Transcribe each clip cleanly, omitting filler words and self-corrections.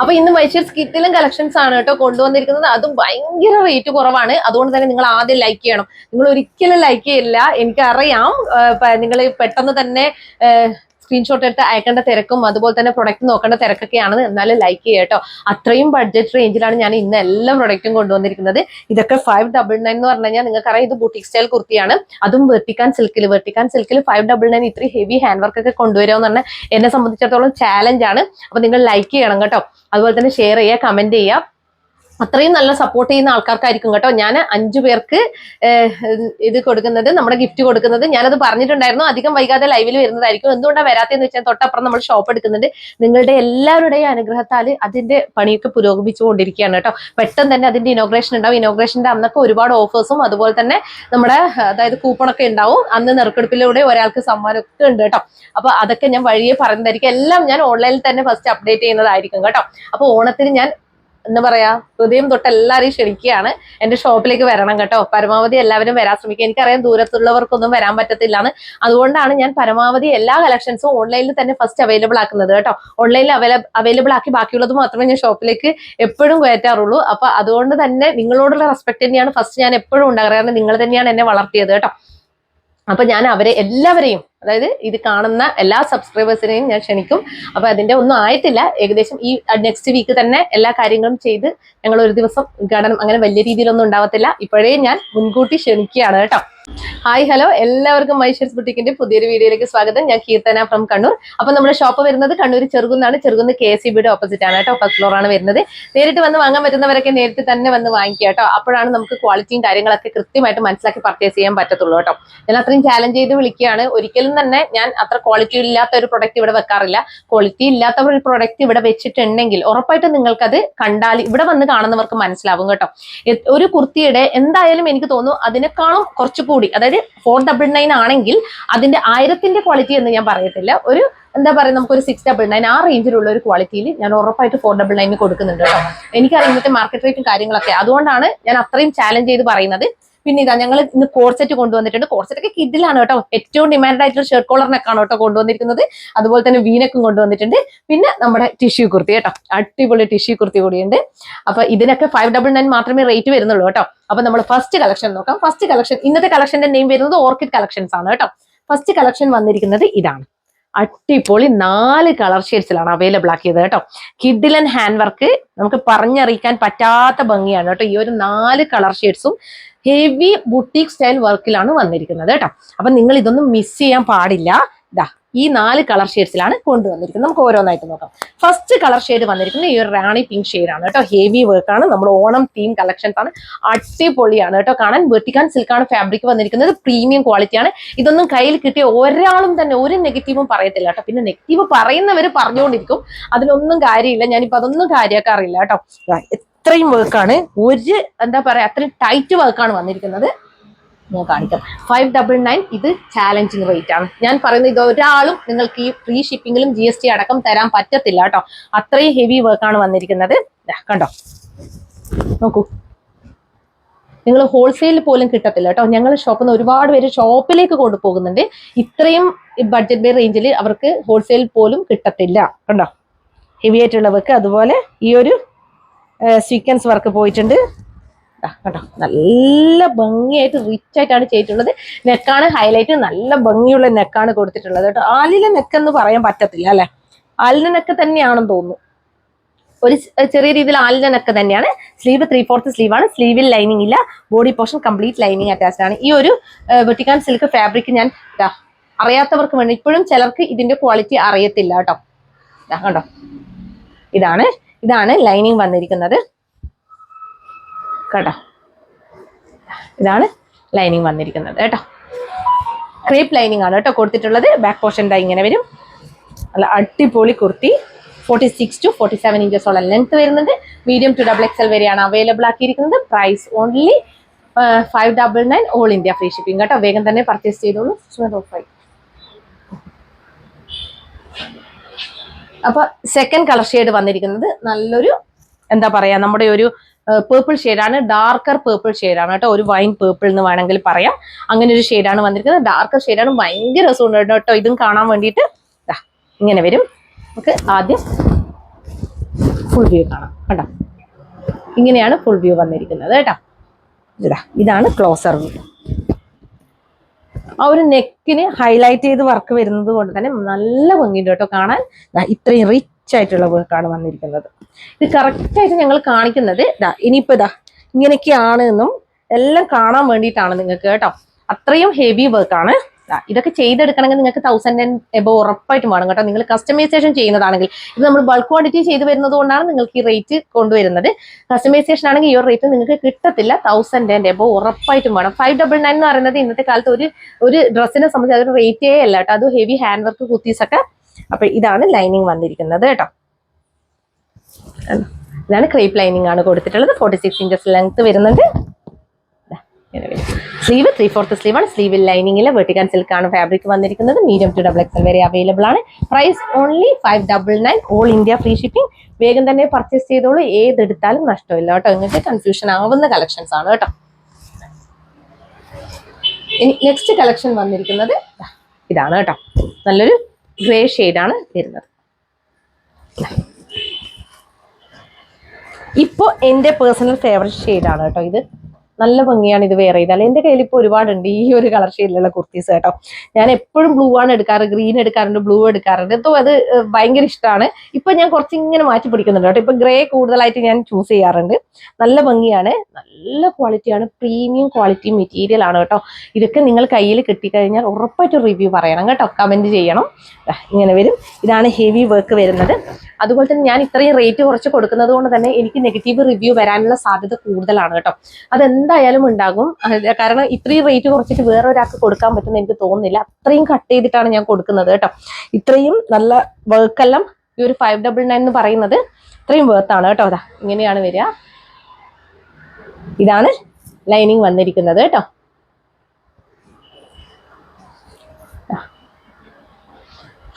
അപ്പൊ ഇന്ന് മൈഷേഴ്സ് കിറ്റിലും കളക്ഷൻസ് ആണ് കേട്ടോ കൊണ്ടുവന്നിരിക്കുന്നത്. അതും ഭയങ്കര റേറ്റ് കുറവാണ്. അതുകൊണ്ട് തന്നെ നിങ്ങൾ ആദ്യം ലൈക്ക് ചെയ്യണം. നിങ്ങൾ ഒരിക്കലും ലൈക്ക് ചെയ്യില്ല, എനിക്കറിയാം. നിങ്ങൾ പെട്ടെന്ന് തന്നെ സ്ക്രീൻഷോട്ട് എടുത്ത് അയക്കേണ്ട തിരക്കും അതുപോലെ തന്നെ പ്രൊഡക്റ്റ് നോക്കേണ്ട തിരക്കൊക്കെയാണ്. എന്നാലും ലൈക്ക് ചെയ്യട്ടോ. അത്രയും ബഡ്ജറ്റ് റേഞ്ചിലാണ് ഞാൻ ഇന്ന് എല്ലാ പ്രൊഡക്റ്റും കൊണ്ടുവന്നിരിക്കുന്നത്. ഇതൊക്കെ 599 എന്ന് പറഞ്ഞു കഴിഞ്ഞാൽ നിങ്ങൾക്കറിയാം ഇത് ബുട്ടിക് സ്റ്റൈൽ കുർത്തിയാണ്. അതും വെർട്ടിക്കാൻ സിൽക്കിൽ 599 ഇത്രയും ഹെവി ഹാൻഡ് വർക്ക് ഒക്കെ കൊണ്ടുവരുക എന്ന് പറഞ്ഞാൽ എന്നെ സംബന്ധിച്ചിടത്തോളം ചാലഞ്ച് ആണ്. അപ്പൊ നിങ്ങൾ ലൈക്ക് ചെയ്യണം കേട്ടോ. അതുപോലെ തന്നെ ഷെയർ ചെയ്യുക, കമന്റ് ചെയ്യുക. അത്രയും നല്ല സപ്പോർട്ട് ചെയ്യുന്ന ആൾക്കാർക്കായിരിക്കും കേട്ടോ ഞാൻ 5 പേർക്ക് ഇത് കൊടുക്കുന്നത്, നമ്മുടെ ഗിഫ്റ്റ് കൊടുക്കുന്നത്. ഞാനത് പറഞ്ഞിട്ടുണ്ടായിരുന്നു. അധികം വൈകാതെ ലൈവിൽ വരുന്നതായിരിക്കും. എന്തുകൊണ്ടാണ് വരാത്തതെന്ന് വെച്ചാൽ തൊട്ടപ്പുറം നമ്മൾ ഷോപ്പ് എടുക്കുന്നുണ്ട്. നിങ്ങളുടെ എല്ലാവരുടെയും അനുഗ്രഹത്താൽ അതിന്റെ പണിയൊക്കെ പുരോഗമിച്ചുകൊണ്ടിരിക്കുകയാണ് കേട്ടോ. പെട്ടെന്ന് തന്നെ അതിന്റെ ഇനോഗ്രേഷൻ ഉണ്ടാവും. ഇനോഗ്രേഷന്റെ അന്നൊക്കെ ഒരുപാട് ഓഫേഴ്സും അതുപോലെ തന്നെ നമ്മുടെ അതായത് കൂപ്പണൊക്കെ ഉണ്ടാവും. അന്ന് നറുക്കെടുപ്പിലൂടെ ഒരാൾക്ക് സമ്മാനമൊക്കെ ഉണ്ട് കേട്ടോ. അപ്പൊ അതൊക്കെ ഞാൻ വഴിയെ പറയുന്നതായിരിക്കും. എല്ലാം ഞാൻ ഓൺലൈനിൽ തന്നെ ഫസ്റ്റ് അപ്ഡേറ്റ് ചെയ്യുന്നതായിരിക്കും കേട്ടോ. അപ്പൊ ഓണത്തിന് ഞാൻ എന്താ പറയാ ഹൃദയം തൊട്ട് എല്ലാവരെയും ക്ഷണിക്കുകയാണ്. എന്റെ ഷോപ്പിലേക്ക് വരണം കേട്ടോ. പരമാവധി എല്ലാവരും വരാൻ ശ്രമിക്കുക. എനിക്കറിയാം ദൂരത്തുള്ളവർക്കൊന്നും വരാൻ പറ്റത്തില്ലാന്ന്. അതുകൊണ്ടാണ് ഞാൻ പരമാവധി എല്ലാ കളക്ഷൻസും ഓൺലൈനിൽ തന്നെ ഫസ്റ്റ് അവൈലബിൾ ആക്കുന്നത് കേട്ടോ. ഓൺലൈനിൽ അവൈലബിൾ ആക്കി ബാക്കിയുള്ളത് മാത്രമേ ഞാൻ ഷോപ്പിലേക്ക് എപ്പോഴും കയറ്റാറുള്ളൂ. അപ്പൊ അതുകൊണ്ട് തന്നെ നിങ്ങളോടുള്ള റെസ്പെക്ട് തന്നെയാണ് ഫസ്റ്റ് ഞാൻ എപ്പോഴും ഉണ്ടാകാറ്. കാരണം നിങ്ങൾ തന്നെയാണ് എന്നെ വളർത്തിയത് കേട്ടോ. അപ്പൊ ഞാൻ എല്ലാവരെയും അതായത് ഇത് കാണുന്ന എല്ലാ സബ്സ്ക്രൈബേഴ്സിനെയും ഞാൻ ക്ഷണിക്കും. അപ്പൊ അതിന്റെ ഒന്നും ആയിട്ടില്ല. ഏകദേശം ഈ നെക്സ്റ്റ് വീക്ക് തന്നെ എല്ലാ കാര്യങ്ങളും ചെയ്ത് ഞങ്ങൾ ഒരു ദിവസം ഉദ്ഘാടനം അങ്ങനെ വലിയ രീതിയിലൊന്നും ഉണ്ടാവത്തില്ല. ഇപ്പോഴേ ഞാൻ മുൻകൂട്ടി ക്ഷണിക്കുകയാണ് കേട്ടോ. ഹായ് ഹലോ, എല്ലാവർക്കും മൈഷേഴ്സ് ബുട്ടിക്കിന്റെ പുതിയൊരു വീഡിയോയിലേക്ക് സ്വാഗതം. ഞാൻ കീർത്തന ഫ്രം കണ്ണൂർ. അപ്പൊ നമ്മുടെ ഷോപ്പ് വരുന്നത് കണ്ണൂർ ചെറുകുന്നാണ്. ചെറുകുന്ന് KCBയുടെ ഓപ്പോസിറ്റ് ആണ് കേട്ടോ. ഫസ്റ്റ് ഫ്ലോർ ആണ് വരുന്നത്. നേരിട്ട് വന്ന് വാങ്ങാൻ പറ്റുന്നവരൊക്കെ നേരിട്ട് തന്നെ വന്ന് വാങ്ങിക്കുക കേട്ടോ. അപ്പോഴാണ് നമുക്ക് ക്വാളിറ്റിയും കാര്യങ്ങളൊക്കെ കൃത്യമായിട്ട് മനസ്സിലാക്കി പർച്ചേസ് ചെയ്യാൻ പറ്റത്തുള്ളൂ കേട്ടോ. ഞാൻ അത്രയും ചാലഞ്ച് ചെയ്ത് വിളിക്കുകയാണ്. ഒരിക്കലും തന്നെ ഞാൻ അത്ര ക്വാളിറ്റി ഇല്ലാത്ത ഒരു പ്രൊഡക്റ്റ് ഇവിടെ വെക്കാറില്ല. ക്വാളിറ്റി ഇല്ലാത്ത ഒരു പ്രൊഡക്റ്റ് ഇവിടെ വെച്ചിട്ടുണ്ടെങ്കിൽ ഉറപ്പായിട്ടും നിങ്ങൾക്കത് കണ്ടാൽ ഇവിടെ വന്ന് കാണുന്നവർക്ക് മനസ്സിലാവും കേട്ടോ. ഒരു കുർത്തിയുടെ എന്തായാലും എനിക്ക് തോന്നുന്നു അതിനേക്കാളും കുറച്ചുകൂടി അതായത് 499 ആണെങ്കിൽ അതിന്റെ 1000ന്റെ ക്വാളിറ്റി എന്ന് ഞാൻ പറയത്തില്ല. ഒരു എന്താ പറയുക നമുക്കൊരു 699 ആ റേഞ്ചിലുള്ള ഒരു ക്വാളിറ്റിയിൽ ഞാൻ ഉറപ്പായിട്ട് 499 കൊടുക്കുന്നുണ്ട് കേട്ടോ. എനിക്കറിയാം ഇന്നത്തെ മാർക്കറ്റ് റേറ്റും കാര്യങ്ങളൊക്കെ. അതുകൊണ്ടാണ് ഞാൻ അത്രയും ചാലഞ്ച് ചെയ്ത് പറയുന്നത്. പിന്നെ ഇതാ ഞങ്ങൾ ഇന്ന് കോർസെറ്റ് കൊണ്ടുവന്നിട്ടുണ്ട്. കോർസെറ്റ് ഒക്കെ കിഡിലാണ് കേട്ടോ. ഏറ്റവും ഡിമാൻഡ് ആയിട്ടുള്ള ഷർട്ട് കോളറിനൊക്കെയാണ് കേട്ടോ കൊണ്ടുവന്നിരിക്കുന്നത്. അതുപോലെ തന്നെ വീനക്കും കൊണ്ടുവന്നിട്ടുണ്ട്. പിന്നെ നമ്മുടെ ടിഷ്യൂ കുർത്തി കേട്ടോ, അടിപൊളി ടിഷ്യൂ കുർത്തി കൂടിയുണ്ട്. അപ്പൊ ഇതിനൊക്കെ 599 മാത്രമേ റേറ്റ് വരുന്നുള്ളൂ കേട്ടോ. അപ്പൊ നമ്മൾ ഫസ്റ്റ് കളക്ഷൻ നോക്കാം. ഫസ്റ്റ് കളക്ഷൻ ഇന്നത്തെ കളക്ഷന്റെ നെയിം വരുന്നത് ഓർക്കിഡ് കളക്ഷൻസ് ആണ് കേട്ടോ. ഫസ്റ്റ് കളക്ഷൻ വന്നിരിക്കുന്നത് ഇതാണ്. അടിപൊളി 4 കളർ ഷെയ്ഡ്സിലാണ് അവൈലബിൾ ആക്കിയത് കേട്ടോ. കിഡിലൻ ഹാൻഡ് വർക്ക് നമുക്ക് പറഞ്ഞറിയിക്കാൻ പറ്റാത്ത ഭംഗിയാണ് കേട്ടോ. ഈ ഒരു 4 കളർ ഷെയ്ഡ്സും ഹെവി ബുട്ടീക് സ്റ്റൈൽ വർക്കിലാണ് വന്നിരിക്കുന്നത് കേട്ടോ. അപ്പൊ നിങ്ങൾ ഇതൊന്നും മിസ് ചെയ്യാൻ പാടില്ല. ഇതാ ഈ 4 കളർ ഷെയ്ഡ്സിലാണ് കൊണ്ടുവന്നിരിക്കുന്നത്. നമുക്ക് ഓരോന്നായിട്ട് നോക്കാം. ഫസ്റ്റ് കളർ ഷെയ്ഡ് വന്നിരിക്കുന്നത് ഈ ഒരു റാണി പിങ്ക് ഷെയ്ഡാണ് കേട്ടോ. ഹെവി വർക്കാണ്. നമ്മുടെ ഓണം തീം കളക്ഷൻസ് ആണ്. അടിപൊളിയാണ് കേട്ടോ കാണാൻ. വെർട്ടിക്കാൻ സിൽക്കാണ് ഫാബ്രിക് വന്നിരിക്കുന്നത്. പ്രീമിയം ക്വാളിറ്റിയാണ്. ഇതൊന്നും കയ്യിൽ കിട്ടിയ ഒരാളും തന്നെ ഒരു നെഗറ്റീവും പറയത്തില്ല കേട്ടോ. പിന്നെ നെഗറ്റീവ് പറയുന്നവർ പറഞ്ഞുകൊണ്ടിരിക്കും. അതിനൊന്നും കാര്യമില്ല. ഞാനിപ്പോ അതൊന്നും കാര്യമാക്കാറില്ല കേട്ടോ. ഇത്രയും വർക്കാണ്. ഒരു എന്താ പറയാ അത്രയും ടൈറ്റ് വർക്കാണ് വന്നിരിക്കുന്നത്. ഞാൻ കാണിക്കാം. 599 ഇത് ചാലഞ്ചിങ് റേറ്റ് ആണ്. ഞാൻ പറയുന്നത് ഇത് ഒരാളും നിങ്ങൾക്ക് ഈ ഫ്രീ ഷിപ്പിങ്ങിലും GST അടക്കം തരാൻ പറ്റത്തില്ല കേട്ടോ. അത്രയും ഹെവി വർക്കാണ് വന്നിരിക്കുന്നത്. കണ്ടോ, നോക്കൂ. നിങ്ങൾ ഹോൾസെയിൽ പോലും കിട്ടത്തില്ല കേട്ടോ. ഞങ്ങൾ ഷോപ്പിൽ നിന്ന് ഒരുപാട് പേര് ഷോപ്പിലേക്ക് കൊണ്ടുപോകുന്നുണ്ട്. ഇത്രയും ബഡ്ജറ്റ് റേഞ്ചിൽ അവർക്ക് ഹോൾസെയിൽ പോലും കിട്ടത്തില്ല. കണ്ടോ, ഹെവി ആയിട്ടുള്ള വർക്ക്. അതുപോലെ ഈ ഒരു സ്വീക്വൻസ് വർക്ക് പോയിട്ടുണ്ട് കേട്ടോ. നല്ല ഭംഗിയായിട്ട് റിച്ച് ആയിട്ടാണ് ചെയ്തിട്ടുള്ളത്. നെക്കാണ് ഹൈലൈറ്റ്. നല്ല ഭംഗിയുള്ള നെക്കാണ് കൊടുത്തിട്ടുള്ളത് കേട്ടോ. ആലിലെ നെക്ക് എന്ന് പറയാൻ പറ്റത്തില്ല അല്ലെ. ആലിന്റെ നെക്ക് തന്നെയാണെന്ന് തോന്നുന്നു. ഒരു ചെറിയ രീതിയിൽ ആലിന്റെ നെക്ക് തന്നെയാണ്. സ്ലീവ് 3/4 സ്ലീവ് ആണ്. സ്ലീവിൽ ലൈനിങ് ഇല്ല. Body portion complete lining attached ആണ്. ഈ ഒരു വെർട്ടിക്കാൻ സിൽക്ക് ഫാബ്രിക് ഞാൻ അറിയാത്തവർക്ക് വേണ്ടി, ഇപ്പോഴും ചിലർക്ക് ഇതിന്റെ ക്വാളിറ്റി അറിയത്തില്ല കേട്ടോ. കണ്ടോ, ഇതാണ് ലൈനിങ് വന്നിരിക്കുന്നത് കേട്ടോ. ഇതാണ് ലൈനിങ് വന്നിരിക്കുന്നത് കേട്ടോ. ക്രേപ്പ് ലൈനിങ് ആണ് കേട്ടോ കൊടുത്തിട്ടുള്ളത്. ബാക്ക് പോർഷൻ ഇങ്ങനെ വരും. നല്ല അടിപൊളി കുർത്തി. 46 to 47 ഇഞ്ചസോളം ലെങ്ത് വരുന്നുണ്ട്. മീഡിയം ടു XXL വരെയാണ് അവൈലബിൾ ആക്കിയിരിക്കുന്നത്. Price only 599 all India free shipping കേട്ടോ. വേഗം തന്നെ പർച്ചേസ് ചെയ്തോളൂ. അപ്പൊ സെക്കൻഡ് കളർ ഷെയ്ഡ് വന്നിരിക്കുന്നത് നല്ലൊരു എന്താ പറയാ നമ്മുടെ ഒരു പേർപ്പിൾ ഷെയ്ഡാണ്. ഡാർക്കർ പേർപ്പിൾ ഷെയ്ഡാണ് കേട്ടോ. ഒരു വൈൻ പേർപ്പിൾ എന്ന് വേണമെങ്കിൽ പറയാം. അങ്ങനെ ഒരു ഷെയ്ഡാണ് വന്നിരിക്കുന്നത്. ഡാർക്കർ ഷെയ്ഡാണ്. ഭയങ്കര രസമുണ്ട് കേട്ടോ ഇതും കാണാൻ വേണ്ടിയിട്ട്. ഇങ്ങനെ വരും. നമുക്ക് ആദ്യം ഫുൾ വ്യൂ കാണാം കേട്ടോ. ഇങ്ങനെയാണ് ഫുൾ വ്യൂ വന്നിരിക്കുന്നത് കേട്ടോ. ഇതാണ് ക്ലോസർ വ്യൂ. ആ ഒരു നെക്കിന് ഹൈലൈറ്റ് ചെയ്ത് വർക്ക് വരുന്നത് കൊണ്ട് തന്നെ നല്ല ഭംഗിയുണ്ട് കേട്ടോ കാണാൻ. ഇത്രയും റിച്ച് ആയിട്ടുള്ള വർക്കാണ് വന്നിരിക്കുന്നത്. ഇത് കറക്റ്റ് ആയിട്ട് ഞങ്ങൾ കാണിക്കുന്നത് ഇനിയിപ്പോ ഇങ്ങനെയൊക്കെയാണ് എന്നും എല്ലാം കാണാൻ വേണ്ടിയിട്ടാണ് നിങ്ങൾക്ക് കേട്ടോ. അത്രയും ഹെവി വർക്കാണ്. ഇതൊക്കെ ചെയ്തെടുക്കണമെങ്കിൽ നിങ്ങൾക്ക് 1000 എബോവ് ഉറപ്പായിട്ടും വേണം കേട്ടോ. നിങ്ങൾ കസ്റ്റമൈസേഷൻ ചെയ്യുന്നതാണെങ്കിൽ, ഇത് നമ്മൾ ബൾക്ക് ക്വാണ്ടിറ്റി ചെയ്ത് വരുന്നത് കൊണ്ടാണ് നിങ്ങൾക്ക് ഈ റേറ്റ് കൊണ്ടുവരുന്നത്. കസ്റ്റമൈസേഷൻ ആണെങ്കിൽ ഈ ഒരു റേറ്റ് നിങ്ങൾക്ക് കിട്ടത്തില്ല. 1000 എബോവ് ഉറപ്പായിട്ടും വേണം. 599 എന്ന് പറയുന്നത് ഇന്നത്തെ കാലത്ത് ഒരു ഡ്രസ്സിനെ സംബന്ധിച്ച് അതൊരു റേറ്റേ അല്ല കേട്ടോ. അത് ഹെവി ഹാൻഡ് വർക്ക് കുർത്തീസ് ഒക്കെ. അപ്പൊ ഇതാണ് ലൈനിങ് വന്നിരിക്കുന്നത് കേട്ടോ. ഇതാണ് ക്രേപ്പ് ലൈനിങ് ആണ് കൊടുത്തിട്ടുള്ളത്. 46 ഇഞ്ചസ് ലെങ്ത് വരുന്നുണ്ട്. സ്ലീവ് 3/4 സ്ലീവാണ്. സ്ലീവിൽ ലൈനിങ്ങിൽ വെർട്ടിക്കൽ സിൽക്ക് ആണ് ഫാബ്രിക് വന്നിരിക്കുന്നത്. മീഡിയം ടു XXL വരെ അവൈലബിൾ ആണ്. Price only 599. All India free shipping. വേഗം തന്നെ പർച്ചേസ് ചെയ്തോളൂ. ഏതെടുത്താലും നഷ്ടമില്ല കേട്ടോ. നിങ്ങൾക്ക് കൺഫ്യൂഷൻ ആവുന്ന കളക്ഷൻസ് ആണ് കേട്ടോ. ഇനി നെക്സ്റ്റ് കളക്ഷൻ വന്നിരിക്കുന്നത് ഇതാണ് കേട്ടോ. നല്ലൊരു ഗ്രേ ഷെയ്ഡാണ് വരുന്നത്. ഇപ്പോൾ എൻ്റെ പേഴ്സണൽ ഫേവറേറ്റ് ഷെയ്ഡാണ് കേട്ടോ ഇത്. നല്ല ഭംഗിയാണ് ഇത് വെയർ ചെയ്താൽ. എൻ്റെ കയ്യിൽ ഇപ്പോൾ ഒരുപാടുണ്ട് ഈ ഒരു കളർ ഷെയ്ഡിലുള്ള കുർത്തീസ് കേട്ടോ. ഞാൻ എപ്പോഴും ബ്ലൂ ആണ് എടുക്കാറ്, ഗ്രീൻ എടുക്കാറുണ്ട്, ബ്ലൂ എടുക്കാറുണ്ട്. അപ്പോൾ അത് ഭയങ്കര ഇഷ്ടമാണ്. ഇപ്പൊ ഞാൻ കുറച്ച് ഇങ്ങനെ മാറ്റി പിടിക്കുന്നുണ്ട് കേട്ടോ. ഇപ്പൊ ഗ്രേ കൂടുതലായിട്ട് ഞാൻ ചൂസ് ചെയ്യാറുണ്ട്. നല്ല ഭംഗിയാണ്, നല്ല ക്വാളിറ്റിയാണ്, പ്രീമിയം ക്വാളിറ്റി മെറ്റീരിയൽ ആണ് കേട്ടോ. ഇതൊക്കെ നിങ്ങൾ കയ്യിൽ കിട്ടിക്കഴിഞ്ഞാൽ ഉറപ്പായിട്ടും റിവ്യൂ പറയണം കേട്ടോ, കമന്റ് ചെയ്യണം. ഇങ്ങനെ വരും. ഇതാണ് ഹെവി വർക്ക് വരുന്നത്. അതുപോലെ തന്നെ ഞാൻ ഇത്രയും റേറ്റ് കുറച്ച് കൊടുക്കുന്നത് കൊണ്ട് തന്നെ എനിക്ക് നെഗറ്റീവ് റിവ്യൂ വരാനുള്ള സാധ്യത കൂടുതലാണ് കേട്ടോ. അതെന്തായാലും ഉണ്ടാകും. കാരണം ഇത്രയും റേറ്റ് കുറച്ചിട്ട് വേറെ ഒരാൾക്ക് കൊടുക്കാൻ പറ്റുമെന്ന് എനിക്ക് തോന്നുന്നില്ല. അത്രയും കട്ട് ചെയ്തിട്ടാണ് ഞാൻ കൊടുക്കുന്നത് കേട്ടോ. ഇത്രയും നല്ല വർക്കെല്ലാം ഈ ഒരു 599 എന്ന് പറയുന്നത് ഇത്രയും വേർത്താണ് കേട്ടോ. അതാ ഇങ്ങനെയാണ് വരിക. ഇതാണ് ലൈനിങ് വന്നിരിക്കുന്നത് കേട്ടോ.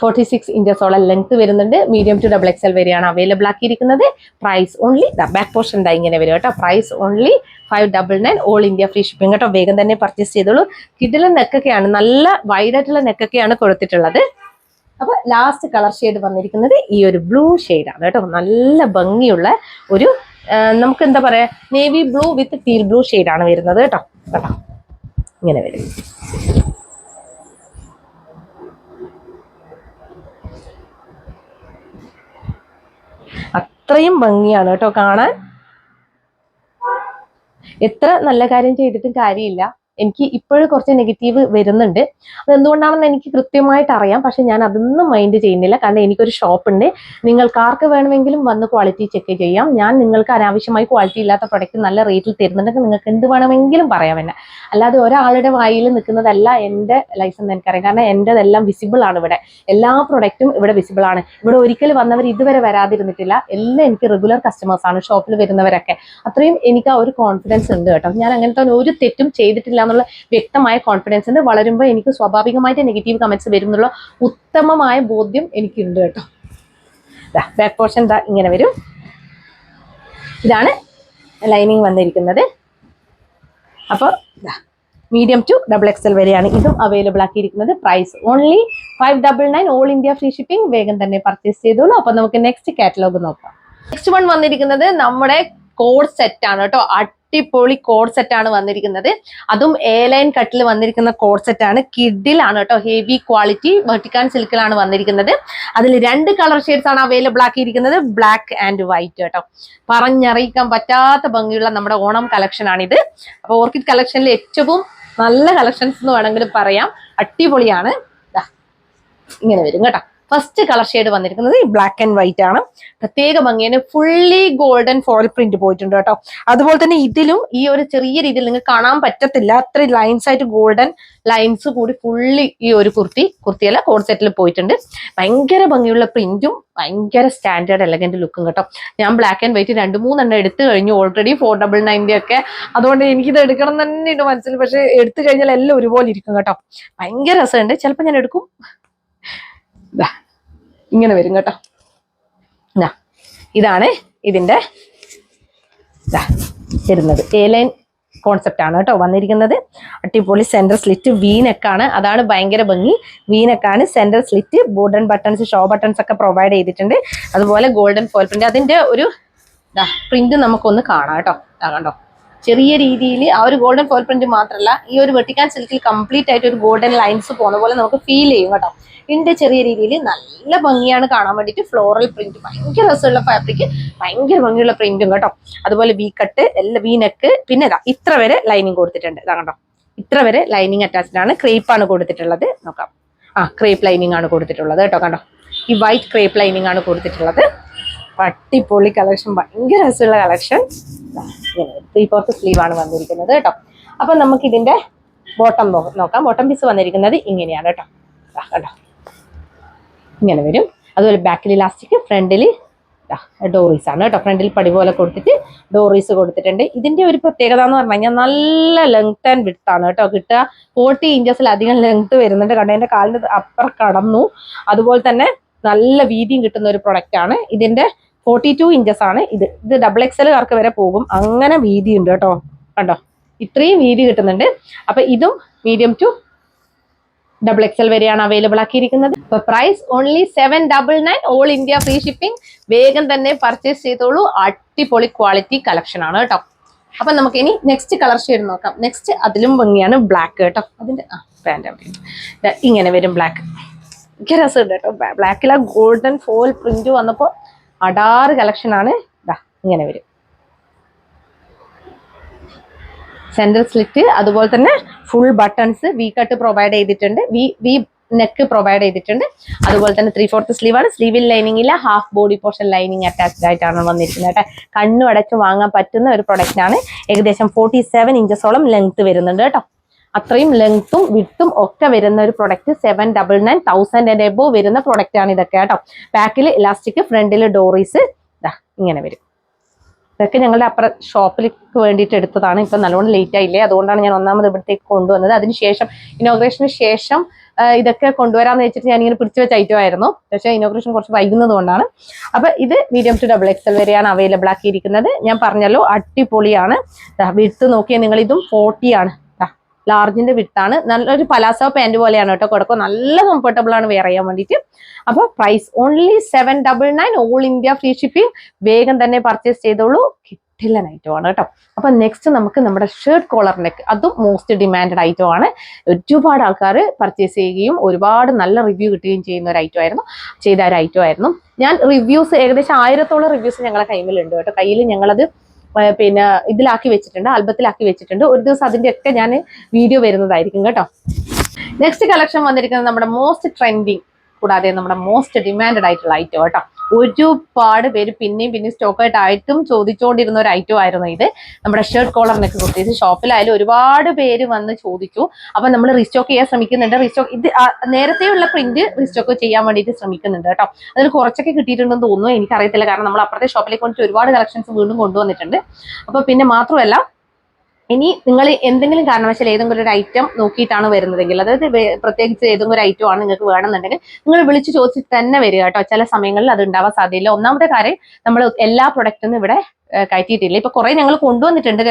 $46 ഇഞ്ചസോളം ലെങ്ത് വരുന്നുണ്ട്. മീഡിയം ടു XXL വരെയാണ് അവൈലബിൾ ആക്കിയിരിക്കുന്നത്. പ്രൈസ് ഓൺലി ബാക്ക് പോർഷൻ ഇങ്ങനെ വരും കേട്ടോ. Price only 599. All India free shipping കേട്ടോ. വേഗം തന്നെ പർച്ചേസ് ചെയ്തോളൂ. കിഡിലെ നെക്കൊക്കെയാണ്, നല്ല വൈഡ് ആയിട്ടുള്ള നെക്കൊക്കെയാണ് കൊടുത്തിട്ടുള്ളത്. അപ്പൊ ലാസ്റ്റ് കളർ ഷെയ്ഡ് വന്നിരിക്കുന്നത് ഈ ഒരു ബ്ലൂ ഷെയ്ഡാണ് കേട്ടോ. നല്ല ഭംഗിയുള്ള ഒരു നമുക്ക് എന്താ പറയാ, നേവി ബ്ലൂ വിത്ത് ടീൽ ബ്ലൂ ഷെയ്ഡാണ് വരുന്നത് കേട്ടോ. കേട്ടോ ഇങ്ങനെ വരും. അത്രയും ഭംഗിയാണ് കേട്ടോ കാണാൻ. എത്ര നല്ല കാര്യം ചെയ്തിട്ടും കാര്യമില്ല. എനിക്ക് ഇപ്പോഴും കുറച്ച് നെഗറ്റീവ് വരുന്നുണ്ട്. അതെന്തുകൊണ്ടാണെന്ന് എനിക്ക് കൃത്യമായിട്ട് അറിയാം. പക്ഷെ ഞാൻ അതൊന്നും മൈൻഡ് ചെയ്യുന്നില്ല. കാരണം എനിക്കൊരു ഷോപ്പ് ഉണ്ട്. നിങ്ങൾക്ക് ആർക്ക് വേണമെങ്കിലും വന്ന് ക്വാളിറ്റി ചെക്ക് ചെയ്യാം. ഞാൻ നിങ്ങൾക്ക് അനാവശ്യമായി ക്വാളിറ്റി ഇല്ലാത്ത പ്രൊഡക്റ്റ് നല്ല റേറ്റിൽ തരുന്നുണ്ടെങ്കിൽ നിങ്ങൾക്ക് എന്ത് വേണമെങ്കിലും പറയാം എന്നെ. അല്ലാതെ ഒരാളുടെ വായിൽ നിൽക്കുന്നതല്ല എൻ്റെ ലൈസൻസ് എനിക്കറിയാം. കാരണം എൻ്റെതെല്ലാം വിസിബിൾ ആണ് ഇവിടെ. എല്ലാ പ്രൊഡക്റ്റും ഇവിടെ വിസിബിൾ ആണ്. ഇവിടെ ഒരിക്കൽ വന്നവർ ഇതുവരെ വരാതിരുന്നിട്ടില്ല. എല്ലാം എനിക്ക് റെഗുലർ കസ്റ്റമേഴ്സ് ആണ്, ഷോപ്പിൽ വരുന്നവരൊക്കെ. അത്രയും എനിക്ക് ആ ഒരു കോൺഫിഡൻസ് ഉണ്ട് കേട്ടോ. ഞാൻ അങ്ങനത്തെ ഒരു തെറ്റും ചെയ്തിട്ടില്ല എന്നുള്ള വ്യക്തമായ കോൺഫിഡൻസ് ഉണ്ട്. വളരുമ്പോൾ എനിക്ക് സ്വാഭാവികമായിട്ട് നെഗറ്റീവ് കമന്റ്സ് വരും എന്നുള്ള ഉത്തമമായ ബോധ്യം എനിക്കുണ്ട് കേട്ടോ. ബാക്ക് പോർഷൻ ഇങ്ങനെ വരും. ഇതാണ് ലൈനിങ് വന്നിരിക്കുന്നത്. അപ്പോൾ മീഡിയം ടു XXL വരെയാണ് ഇതും അവൈലബിൾ ആക്കിയിരിക്കുന്നത്. Price only 599. All India free shipping. വേഗം തന്നെ പർച്ചേസ് ചെയ്തോളൂ. അപ്പൊ നമുക്ക് നെക്സ്റ്റ് കാറ്റലോഗ് നോക്കാം. നെക്സ്റ്റ് വൺ വന്നിരിക്കുന്നത് നമ്മുടെ കോഡ് സെറ്റ് ആണ് കേട്ടോ. അടിപൊളി കോഡ് സെറ്റ് ആണ് വന്നിരിക്കുന്നത്. അതും ലൈൻ കട്ടിൽ വന്നിരിക്കുന്ന കോഡ് സെറ്റ് ആണ്. കിഡിലാണ് കേട്ടോ. ഹെവി ക്വാളിറ്റി വെർട്ടിക്കൽ സിൽക്കിലാണ് വന്നിരിക്കുന്നത്. അതിൽ 2 കളർ ഷെയ്ഡ്സ് ആണ് അവൈലബിൾ ആക്കിയിരിക്കുന്നത്. ബ്ലാക്ക് ആൻഡ് വൈറ്റ് കേട്ടോ. പറഞ്ഞറിയിക്കാൻ പറ്റാത്ത ഭംഗിയുള്ള നമ്മുടെ ഓണം കളക്ഷൻ ആണിത്. അപ്പൊ ഓർക്കിഡ് കളക്ഷനിൽ ഏറ്റവും നല്ല കളക്ഷൻസ് എന്ന് വേണമെങ്കിൽ പറയാം. അടിപൊളിയാണ്. ഇങ്ങനെ വരും കേട്ടോ. ഫസ്റ്റ് കളർ ഷെയ്ഡ് വന്നിരിക്കുന്നത് ഈ ബ്ലാക്ക് ആൻഡ് വൈറ്റ് ആണ്. പ്രത്യേക ഭംഗിയാണ്. ഫുള്ളി ഗോൾഡൻ ഫോയിൽ പ്രിന്റ് പോയിട്ടുണ്ട് കേട്ടോ. അതുപോലെ തന്നെ ഇതിലും ഈ ഒരു ചെറിയ രീതിയിൽ നിങ്ങൾക്ക് കാണാൻ പറ്റത്തില്ല, അത്രയും ലൈൻസ് ആയിട്ട് ഗോൾഡൻ ലൈൻസ് കൂടി ഫുള്ളി ഈ ഒരു കുർത്തിയല്ല കോഡ് സെറ്റിൽ പോയിട്ടുണ്ട്. ഭയങ്കര ഭംഗിയുള്ള പ്രിന്റും ഭയങ്കര സ്റ്റാൻഡേർഡ് എലഗന്റ് ലുക്കും കേട്ടോ. ഞാൻ ബ്ലാക്ക് ആൻഡ് വൈറ്റ് 2-3 എണ്ണം എടുത്തു കഴിഞ്ഞു ഓൾറെഡി. 499 ഒക്കെ. അതുകൊണ്ട് എനിക്കിത് എടുക്കണം തന്നെ ഉണ്ട് മനസ്സിൽ. പക്ഷെ എടുത്തു കഴിഞ്ഞാൽ എല്ലാം ഒരുപോലെ ഇരിക്കും കേട്ടോ. ഭയങ്കര രസമുണ്ട്. ചിലപ്പോൾ ഞാൻ എടുക്കും. ഇങ്ങനെ വരും കേട്ടോ. ഇതാണ് ഇതിന്റെ വരുന്നത്. ലൈൻ കോൺസെപ്റ്റ് ആണ് കേട്ടോ വന്നിരിക്കുന്നത്. അടിപൊളി സെന്റർ സ്ലിറ്റ് വീനെക്കാണ്, അതാണ് ഭയങ്കര ഭംഗി. വീനെക്കാണ്, centre slit, border buttons, show buttons ഒക്കെ പ്രൊവൈഡ് ചെയ്തിട്ടുണ്ട്. അതുപോലെ ഗോൾഡൻ ഫോയിൽ പ്രിന്റ്, അതിന്റെ ഒരു പ്രിന്റ് നമുക്കൊന്ന് കാണാം കേട്ടോ. കണ്ടോ, ചെറിയ രീതിയിൽ ആ ഒരു ഗോൾഡൻ ഫോയിൽ പ്രിന്റ് മാത്രമല്ല, ഈ ഒരു വെട്ടിക്കാൻ സിൽക്കിൽ കംപ്ലീറ്റ് ആയിട്ട് ഒരു ഗോൾഡൻ ലൈൻസ് പോകുന്ന പോലെ നമുക്ക് ഫീൽ ചെയ്യും കേട്ടോ. ഇതിന്റെ ചെറിയ രീതിയിൽ നല്ല ഭംഗിയാണ് കാണാൻ വേണ്ടിയിട്ട്. ഫ്ലോറൽ പ്രിന്റ്, ഭയങ്കര രസമുള്ള ഫാബ്രിക്, ഭയങ്കര ഭംഗിയുള്ള പ്രിന്റും കേട്ടോ. അതുപോലെ വി കട്ട്, എല്ലാ വി നെക്ക്, പിന്നെ ഇത്ര വരെ ലൈനിങ് കൊടുത്തിട്ടുണ്ട്. ഇതാ കണ്ടോ, ഇത്ര വരെ ലൈനിങ് അറ്റാച്ച്ഡ് ആണ്. ക്രേപ്പ് ആണ് കൊടുത്തിട്ടുള്ളത്. നോക്കാം, ക്രേപ്പ് ലൈനിങ് ആണ് കൊടുത്തിട്ടുള്ളത് കേട്ടോ. കണ്ടോ, ഈ വൈറ്റ് ക്രേപ്പ് ലൈനിങ് ആണ് കൊടുത്തിട്ടുള്ളത്. അടിപൊളി കളക്ഷൻ, ഭയങ്കര രസമുള്ള കളക്ഷൻ. 3/4 സ്ലീവ് ആണ് വന്നിരിക്കുന്നത് കേട്ടോ. അപ്പൊ നമുക്ക് ഇതിന്റെ ബോട്ടം നോക്കാം. ബോട്ടം പീസ് വന്നിരിക്കുന്നത് ഇങ്ങനെയാണ് കേട്ടോ. കണ്ടോ, ഇങ്ങനെ വരും. അതുപോലെ ബാക്കിൽ ഇലാസ്റ്റിക്, ഫ്രണ്ടിൽ ഡോറീസ് ആണ് കേട്ടോ. ഫ്രണ്ടിൽ പടി പോലെ കൊടുത്തിട്ട് ഡോറീസ് കൊടുത്തിട്ടുണ്ട്. ഇതിന്റെ ഒരു പ്രത്യേകത എന്ന് പറഞ്ഞു കഴിഞ്ഞാൽ നല്ല ലെങ്ത് ആൻഡ് വിഡ്ത്ത് ആണ് കേട്ടോ കിട്ടുക. 40 ഇഞ്ചസിലധികം ലെങ്ത് വരുന്നുണ്ട്. കണ്ടോ, എന്റെ കാലിന് അപ്പുറം കടന്നു. അതുപോലെ തന്നെ നല്ല വീതിയും കിട്ടുന്ന ഒരു പ്രൊഡക്റ്റ് ആണ്. ഇതിന്റെ 42 ഇഞ്ചസ് ആണ് ഇത്. XXL കാർക്ക് വരെ പോകും, അങ്ങനെ വീതി ഉണ്ട് കേട്ടോ. കണ്ടോ, ഇത്രയും വീതി കിട്ടുന്നുണ്ട്. അപ്പൊ ഇതും മീഡിയം ടു XXL വരെയാണ് അവൈലബിൾ ആക്കിയിരിക്കുന്നത്. ഇപ്പൊ price only 799, all India free shipping. വേഗം തന്നെ പർച്ചേസ് ചെയ്തോളൂ. അടിപൊളി ക്വാളിറ്റി കളക്ഷൻ ആണ് കേട്ടോ. അപ്പൊ നമുക്ക് ഇനി നെക്സ്റ്റ് കളർ ഷെയ്ഡ് നോക്കാം. നെക്സ്റ്റ് അതിലും ഭംഗിയാണ്, ബ്ലാക്ക് കേട്ടോ. അതിന്റെ പാന്റ് ഇങ്ങനെ വരും. ബ്ലാക്ക് ഭയങ്കര രസമുണ്ട് കേട്ടോ. ബ്ലാക്കിൽ ആ ഗോൾഡൻ ഫോയിൽ പ്രിന്റ് വന്നപ്പോൾ അടാറ് കളക്ഷൻ ആണ്. ഇങ്ങനെ വരും. സെന്റർ സ്ലിറ്റ്, അതുപോലെ തന്നെ full buttons, V cut provide ചെയ്തിട്ടുണ്ട്, വി നെക്ക് പ്രൊവൈഡ് ചെയ്തിട്ടുണ്ട്. അതുപോലെ തന്നെ 3/4 സ്ലീവ് ആണ്. സ്ലീവിൽ ലൈനിങ് ഇല്ല, half body portion lining attached ആയിട്ടാണ് വന്നിരിക്കുന്നത് കേട്ടോ. കണ്ണു അടച്ച് വാങ്ങാൻ പറ്റുന്ന ഒരു പ്രൊഡക്റ്റ് ആണ്. ഏകദേശം 47 ഇഞ്ചസോളം ലെങ്ത് വരുന്നുണ്ട് കേട്ടോ. അത്രയും ലെങ്ത്തും വിട്ടും ഒക്കെ വരുന്ന ഒരു പ്രൊഡക്റ്റ്. 799, 1000 and above വരുന്ന പ്രൊഡക്റ്റ് ആണ് ഇതൊക്കെ കേട്ടോ. ബാക്കിൽ ഇലാസ്റ്റിക്, ഫ്രണ്ടിൽ ഡോറീസ്, ഇങ്ങനെ വരും. ഇതൊക്കെ ഞങ്ങളുടെ അപ്പുറം ഷോപ്പിലേക്ക് വേണ്ടിയിട്ട് എടുത്തതാണ്. ഇപ്പം നല്ലോണം ലേറ്റ് ആയില്ലേ, അതുകൊണ്ടാണ് ഞാൻ ഒന്നാമത് ഇവിടത്തേക്ക് കൊണ്ടുവന്നത്. അതിനുശേഷം ഇനോഗ്രേഷന് ശേഷം ഇതൊക്കെ കൊണ്ടുവരാമെന്ന് വെച്ചിട്ട് ഞാനിങ്ങനെ പിടിച്ചു വെച്ച ഐറ്റം ആയിരുന്നു. പക്ഷേ ഇനോഗ്രേഷൻ കുറച്ച് വൈകുന്നത് കൊണ്ടാണ്. അപ്പൊ ഇത് മീഡിയം ടു XXL വരെയാണ് അവൈലബിൾ ആക്കിയിരിക്കുന്നത്. ഞാൻ പറഞ്ഞല്ലോ, അടിപൊളിയാണ്. വിട്ട് നോക്കിയാൽ നിങ്ങൾ, ഇതും 40 ആണ്. ലാർജിന്റെ വിട്ടാണ്. നല്ലൊരു പലാസോ പാന്റ് പോലെയാണ് കേട്ടോ. കൊടുക്കും, നല്ല കംഫർട്ടബിൾ ആണ് വെയർ ചെയ്യാൻ വേണ്ടിയിട്ട്. അപ്പൊ price only 799, all India free shipping. വേഗം തന്നെ പർച്ചേസ് ചെയ്തോളൂ. കിട്ടില്ല ഐറ്റം ആണ് കേട്ടോ. അപ്പൊ നെക്സ്റ്റ് നമുക്ക് നമ്മുടെ ഷർട്ട് കോളർ നെക്ക്, അതും മോസ്റ്റ് ഡിമാൻഡഡ് ഐറ്റം ആണ്. ഒരുപാട് ആൾക്കാർ പർച്ചേസ് ചെയ്യുകയും ഒരുപാട് നല്ല റിവ്യൂ കിട്ടുകയും ചെയ്യുന്ന ഒരു ഐറ്റം ആയിരുന്നു. ഞാൻ റിവ്യൂസ് ഏകദേശം 1000-ഓളം റിവ്യൂസ് ഞങ്ങളുടെ കയ്യിലുണ്ട് കേട്ടോ. കയ്യിൽ ഞങ്ങളത് പിന്നെ ഇതിലാക്കി വെച്ചിട്ടുണ്ട്, ആൽബത്തിലാക്കി വെച്ചിട്ടുണ്ട്. ഒരു ദിവസം അതിന്റെ ഒക്കെ ഞാൻ വീഡിയോ വരുന്നതായിരിക്കും കേട്ടോ. നെക്സ്റ്റ് കളക്ഷൻ വന്നിരിക്കുന്നത് നമ്മുടെ മോസ്റ്റ് ട്രെൻഡിങ്, കൂടാതെ നമ്മുടെ മോസ്റ്റ് ഡിമാൻഡഡ് ആയിട്ടുള്ള ഐറ്റം കേട്ടോ. ഒരുപാട് പേര് പിന്നെയും സ്റ്റോക്കായിട്ടായിട്ടും ചോദിച്ചുകൊണ്ടിരുന്ന ഒരു ഐറ്റം ആയിരുന്നു ഇത്. നമ്മുടെ ഷർട്ട് കോളറിനൊക്കെ കുർത്തീസ് ഷോപ്പിലായാലും ഒരുപാട് പേര് വന്ന് ചോദിച്ചു. അപ്പൊ നമ്മൾ റീസ്റ്റോക്ക് ചെയ്യാൻ ശ്രമിക്കുന്നുണ്ട്. ഇത് നേരത്തെയുള്ള പ്രിന്റ് റീസ്റ്റോക്ക് ചെയ്യാൻ വേണ്ടിയിട്ട് ശ്രമിക്കുന്നുണ്ട് കേട്ടോ. അതിൽ കുറച്ചൊക്കെ കിട്ടിയിട്ടുണ്ടെന്ന് തോന്നുന്നു, എനിക്കറിയത്തില്ല. കാരണം നമ്മൾ അപ്പുറത്തെ ഷോപ്പിലേക്ക് വന്നിട്ട് ഒരുപാട് കളക്ഷൻസ് വീണ്ടും കൊണ്ടുവന്നിട്ടുണ്ട്. അപ്പൊ പിന്നെ മാത്രമല്ല, ഇനി നിങ്ങൾ എന്തെങ്കിലും കാരണവശാൽ ഏതെങ്കിലും ഒരു ഐറ്റം നോക്കിയിട്ടാണ് വരുന്നതെങ്കിൽ, അതായത് പ്രത്യേകിച്ച് ഏതെങ്കിലും ഒരു ഐറ്റം ആണ് നിങ്ങൾക്ക് വേണമെന്നുണ്ടെങ്കിൽ നിങ്ങൾ വിളിച്ച് ചോദിച്ചിട്ട് തന്നെ വരിക കേട്ടോ. ചില സമയങ്ങളിൽ അത് ഉണ്ടാവാൻ സാധ്യതയില്ല. ഒന്നാമത്തെ കാര്യം, നമ്മൾ എല്ലാ പ്രൊഡക്റ്റും ഇവിടെ കയറ്റിയിട്ടില്ല. ഇപ്പൊ കുറെ ഞങ്ങൾ കൊണ്ടുവന്നിട്ടുണ്ട്,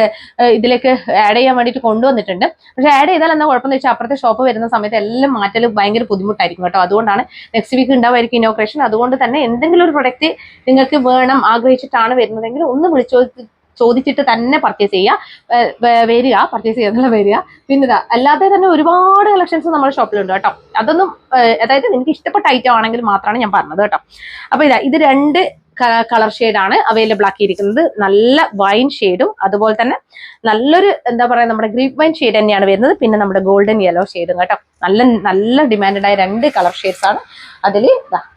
ഇതിലേക്ക് ആഡ് ചെയ്യാൻ വേണ്ടിയിട്ട് കൊണ്ടുവന്നിട്ടുണ്ട്. പക്ഷെ ആഡ് ചെയ്താൽ എന്താ കുഴപ്പമെന്ന് വെച്ചാൽ അപ്പുറത്തെ ഷോപ്പ് വരുന്ന സമയത്ത് എല്ലാം മാറ്റൽ ഭയങ്കര ബുദ്ധിമുട്ടായിരിക്കും കേട്ടോ. അതുകൊണ്ടാണ് നെക്സ്റ്റ് വീക്ക് ഉണ്ടാവുമായിരിക്കും ഇനോഗ്രേഷൻ. അതുകൊണ്ട് തന്നെ എന്തെങ്കിലും ഒരു പ്രൊഡക്റ്റ് നിങ്ങൾക്ക് വേണം ആഗ്രഹിച്ചിട്ടാണ് വരുന്നതെങ്കിൽ ഒന്ന് ചോദിച്ചിട്ട് തന്നെ പർച്ചേസ് ചെയ്യുക, പർച്ചേസ് ചെയ്യുന്ന വരിക. പിന്നെ അല്ലാതെ തന്നെ ഒരുപാട് കളക്ഷൻസ് നമ്മുടെ ഷോപ്പിലുണ്ട് കേട്ടോ. അതൊന്നും, അതായത് നിങ്ങൾക്ക് ഇഷ്ടപ്പെട്ട ഐറ്റം ആണെങ്കിൽ മാത്രമാണ് ഞാൻ പറഞ്ഞത് കേട്ടോ. അപ്പൊ ഇത് 2 കളർ ഷെയ്ഡാണ് അവൈലബിൾ ആക്കിയിരിക്കുന്നത്. നല്ല വൈൻ ഷെയ്ഡും അതുപോലെ തന്നെ നല്ലൊരു എന്താ പറയുക, നമ്മുടെ ഗ്രീപ്പ് വൈൻ ഷെയ്ഡ് തന്നെയാണ് വരുന്നത്. പിന്നെ നമ്മുടെ ഗോൾഡൻ യെല്ലോ ഷെയ്ഡും കേട്ടോ. നല്ല ഡിമാൻഡഡ് ആയ 2 കളർ ഷെയ്ഡ്സ് ആണ്. അതിൽ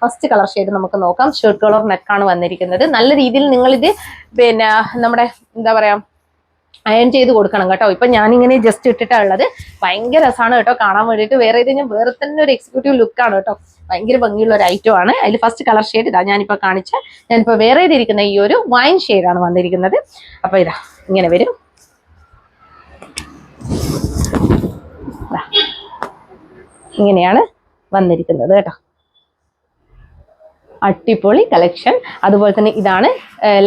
ഫസ്റ്റ് കളർ ഷെയ്ഡ് നമുക്ക് നോക്കാം. ഷർട്ട് കളർ നെക്കാണ് വന്നിരിക്കുന്നത്. നല്ല രീതിയിൽ നിങ്ങളിത് പിന്നെ നമ്മുടെ എന്താ പറയാ, അയൺ ചെയ്ത് കൊടുക്കണം കേട്ടോ. ഇപ്പൊ ഞാനിങ്ങനെ ജസ്റ്റ് ഇട്ടിട്ടാണ് ഉള്ളത്. ഭയങ്കര രസമാണ് കേട്ടോ കാണാൻ വേണ്ടിയിട്ട്. വേറെ തന്നെ ഒരു എക്സിക്യൂട്ടീവ് ലുക്കാണ് കേട്ടോ. ഭയങ്കര ഭംഗിയുള്ള ഒരു ഐറ്റം ആണ്. അതിൽ ഫസ്റ്റ് കളർ ഷെയ്ഡ് ഞാനിപ്പോ വേറെ ചെയ്തിരിക്കുന്ന ഈ ഒരു വൈൻ ഷെയ്ഡാണ് വന്നിരിക്കുന്നത്. അപ്പൊ ഇങ്ങനെ വരും. ഇങ്ങനെയാണ് വന്നിരിക്കുന്നത് കേട്ടോ. അടിപൊളി കളക്ഷൻ. അതുപോലെ തന്നെ ഇതാണ്